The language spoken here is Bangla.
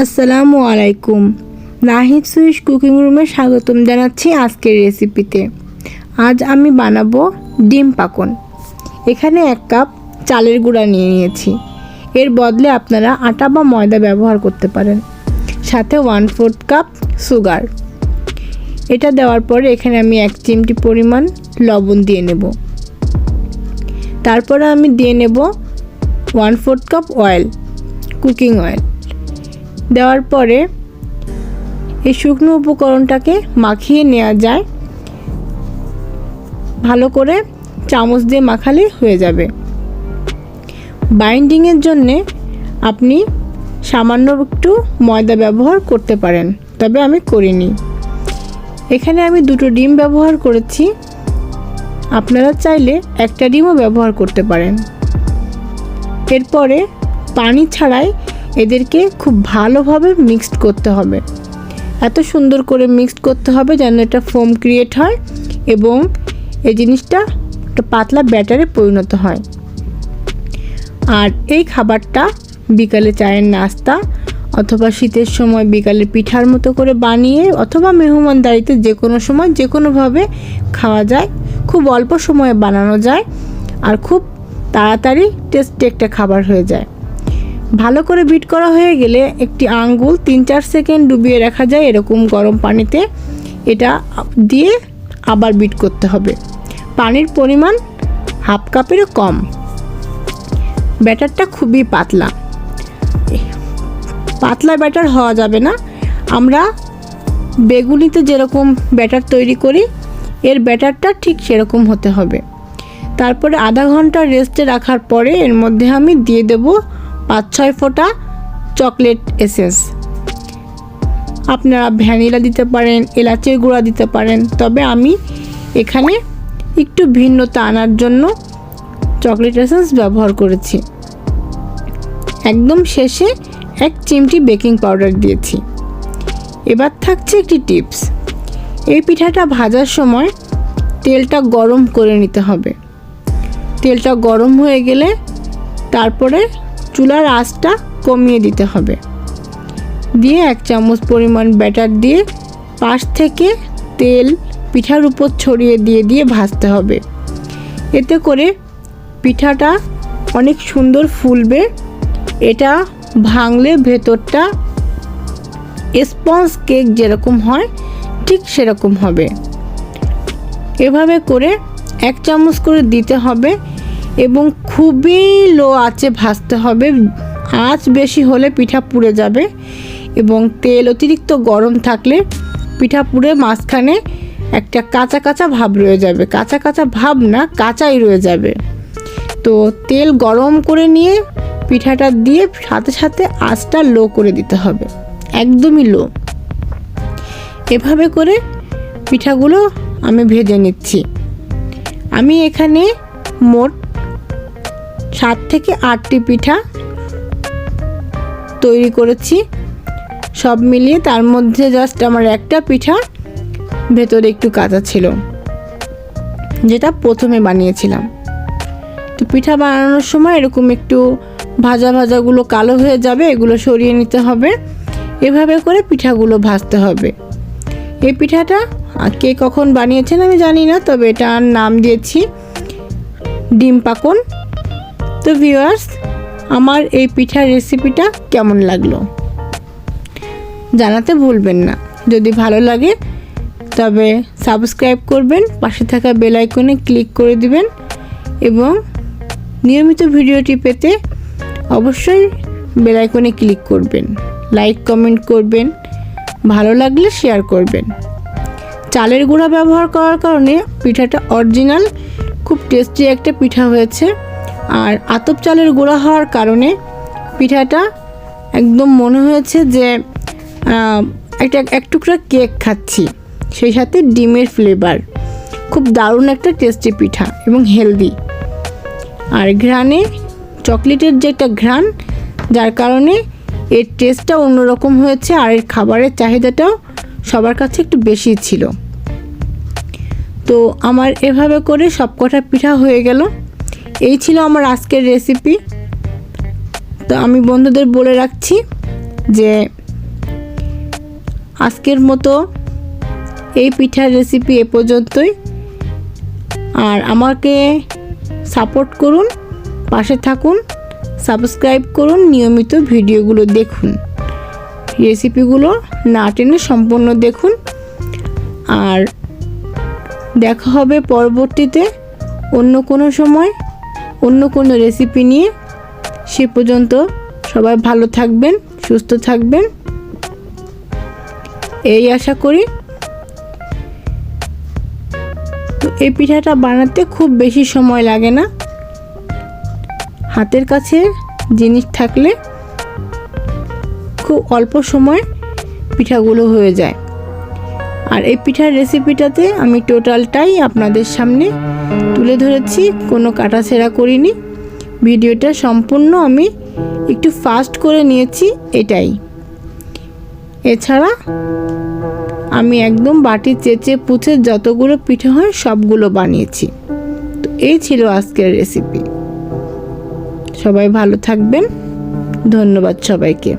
আসসালামু আলাইকুম। নাহিদ সুইস কুকিং রুমে স্বাগতম জানাচ্ছি আজকের রেসিপিতে। আজ আমি বানাবো ডিম পাকন। এখানে 1 কাপ চালের গুঁড়া নিয়েছি। এর বদলে আপনারা আটা বা ময়দা ব্যবহার করতে পারেন। সাথে 1/4 কাপ সুগার। এটা দেওয়ার পরে এখানে আমি 1 চিমটি পরিমাণ লবণ দিয়ে নেব। তারপরে আমি দিয়ে নেব 1/4 কাপ অয়েল, কুকিং অয়েল। দেওয়ার পরে এই শুকনো উপকরণটাকে মাখিয়ে নেওয়া যায়। ভালো করে চামচ দিয়ে মাখালে হয়ে যাবে। বাইন্ডিংয়ের জন্যে আপনি সামান্য একটু ময়দা ব্যবহার করতে পারেন, তবে আমি করিনি। এখানে আমি 2টো ডিম ব্যবহার করেছি। আপনারা চাইলে 1টা ডিমও ব্যবহার করতে পারেন। এরপরে পানি ছাড়াই এদেরকে খুব ভালোভাবে মিক্সড করতে হবে। এত সুন্দর করে মিক্সড করতে হবে যেন এটা ফোম ক্রিয়েট হয় এবং এই জিনিসটা একটা পাতলা ব্যাটারে পরিণত হয়। আর এই খাবারটা বিকালে চায়ের নাস্তা অথবা শীতের সময় বিকালে পিঠার মতো করে বানিয়ে অথবা মেহমানদারিতে যে কোনো সময় যে কোনোভাবে খাওয়া যায়। খুব অল্প সময়ে বানানো যায় আর খুব তাড়াতাড়ি টেস্টি একটা খাবার হয়ে যায়। ভালো করে বিট করা হয়ে গেলে একটি আঙ্গুল 3-4 সেকেন্ড ডুবিয়ে রাখা যায় এরকম গরম পানিতে। এটা দিয়ে আবার বিট করতে হবে। পানির পরিমাণ 1/2 কাপেরও কম। ব্যাটারটা খুবই পাতলা ব্যাটার হওয়া যাবে না। আমরা বেগুনিতে যেরকম ব্যাটার তৈরি করি এর ব্যাটারটা ঠিক সেরকম হতে হবে। তারপরে আধা ঘন্টা রেস্টে রাখার পরে এর মধ্যে আমি দিয়ে দেব 5-6 ফোঁটা চকলেট এসেন্স। আপনারা ভ্যানিলা দিতে পারেন, এলাচের গুঁড়া দিতে পারেন, তবে আমি এখানে একটু ভিন্নতা আনার জন্য চকলেট এসেন্স ব্যবহার করেছি। একদম শেষে 1 চিমটি বেকিং পাউডার দিয়েছি। এবার থাকছে একটি টিপস। এই পিঠাটা ভাজার সময় তেলটা গরম করে নিতে হবে। তেলটা গরম হয়ে গেলে তারপরে চুলার আঁচটা কমিয়ে দিতে হবে। দিয়ে 1 চামচ পরিমাণ ব্যাটার দিয়ে পাশ থেকে তেল পিঠার উপর ছড়িয়ে দিয়ে ভাজতে হবে। এতে করে পিঠাটা অনেক সুন্দর ফুলবে। এটা ভাঙলে ভেতরটা স্পঞ্জ কেক যেরকম হয় ঠিক সেরকম হবে। এভাবে করে 1 চামচ করে দিতে হবে এবং খুবই লো আঁচে ভাজতে হবে। আঁচ বেশি হলে পিঠা পুড়ে যাবে এবং তেল অতিরিক্ত গরম থাকলে পিঠা পুড়ে মাঝখানে একটা কাঁচা কাঁচা ভাব রয়ে যাবে। কাঁচা কাঁচা ভাব না, কাঁচাই রয়ে যাবে। তো তেল গরম করে নিয়ে পিঠাটা দিয়ে সাথে সাথে আঁচটা লো করে দিতে হবে, একদমই লো। এভাবে করে পিঠাগুলো আমি ভেজে নিচ্ছি। আমি এখানে মোট 7 থেকে 8টি পিঠা তৈরি করেছি। সব মিলিয়ে তার মধ্যে জাস্ট আমার একটা পিঠা ভেতরে একটু কাঁচা ছিল, যেটা প্রথমে বানিয়েছিলাম। তো পিঠা বানানোর সময় এরকম একটু ভাজাগুলো কালো হয়ে যাবে, এগুলো সরিয়ে নিতে হবে। এভাবে করে পিঠাগুলো ভাজতে হবে। এই পিঠাটা কে কখন বানিয়েছেন আমি জানি না, তবে এটার নাম দিয়েছি ডিম পাকন। তো ভিউয়ার্স, আমার এই পিঠার রেসিপিটা কেমন লাগলো জানাতে ভুলবেন না। যদি ভালো লাগে তবে সাবস্ক্রাইব করবেন, পাশে থাকা বেল আইকনে ক্লিক করে দিবেন এবং নিয়মিত ভিডিওটি পেতে অবশ্যই বেল আইকনে ক্লিক করবেন, লাইক কমেন্ট করবেন, ভালো লাগলে শেয়ার করবেন। চালের গুঁড়া ব্যবহার করার কারণে পিঠাটা অরিজিনাল খুব টেস্টি একটা পিঠা হয়েছে। আর আতপ চালের গুঁড়া হওয়ার কারণে পিঠাটা একদম মনে হয়েছে যে এক টুকরা কেক খাচ্ছি, সেই সাথে ডিমের ফ্লেভার। খুব দারুণ একটা টেস্টি পিঠা এবং হেলদি। আর ঘ্রাণে চকলেটের যে একটা ঘ্রাণ, যার কারণে এর টেস্টটা অন্যরকম হয়েছে আর এর খাবারের চাহিদাটাও সবার কাছে একটু বেশি ছিল। তো আমার এভাবে করে সবকটা পিঠা হয়ে গেল। এই ছিল আমার আজকের রেসিপি। তো আমি বন্ধুদের বলে রাখছি যে আজকের মতো এই পিঠার রেসিপি এ পর্যন্তই। আর আমাকে সাপোর্ট করুন, পাশে থাকুন, সাবস্ক্রাইব করুন, নিয়মিত ভিডিওগুলো দেখুন, রেসিপিগুলো না টেনে সম্পূর্ণ দেখুন। আর দেখা হবে পরবর্তীতে অন্য কোনো সময় অন্য কোনো রেসিপি নিয়ে। সে পর্যন্ত সবাই ভালো থাকবেন, সুস্থ থাকবেন, এই আশা করি। তো এই পিঠাটা বানাতে খুব বেশি সময় লাগে না, হাতের কাছে জিনিস থাকলে খুব অল্প সময় পিঠাগুলো হয়ে যায়। আর এই পিঠার রেসিপিটাতে আমি টোটালটাই আপনাদের সামনে তুলে ধরেছি, কোনো কাটাছেঁড়া করিনি। ভিডিওটা সম্পূর্ণ আমি একটু ফাস্ট করে নিয়েছি, এটাই। এছাড়া আমি একদম বাটি চেঁচে পুছে যতগুলো পিঠা হয় সবগুলো বানিয়েছি। তো এই ছিল আজকের রেসিপি। সবাই ভালো থাকবেন, ধন্যবাদ সবাইকে।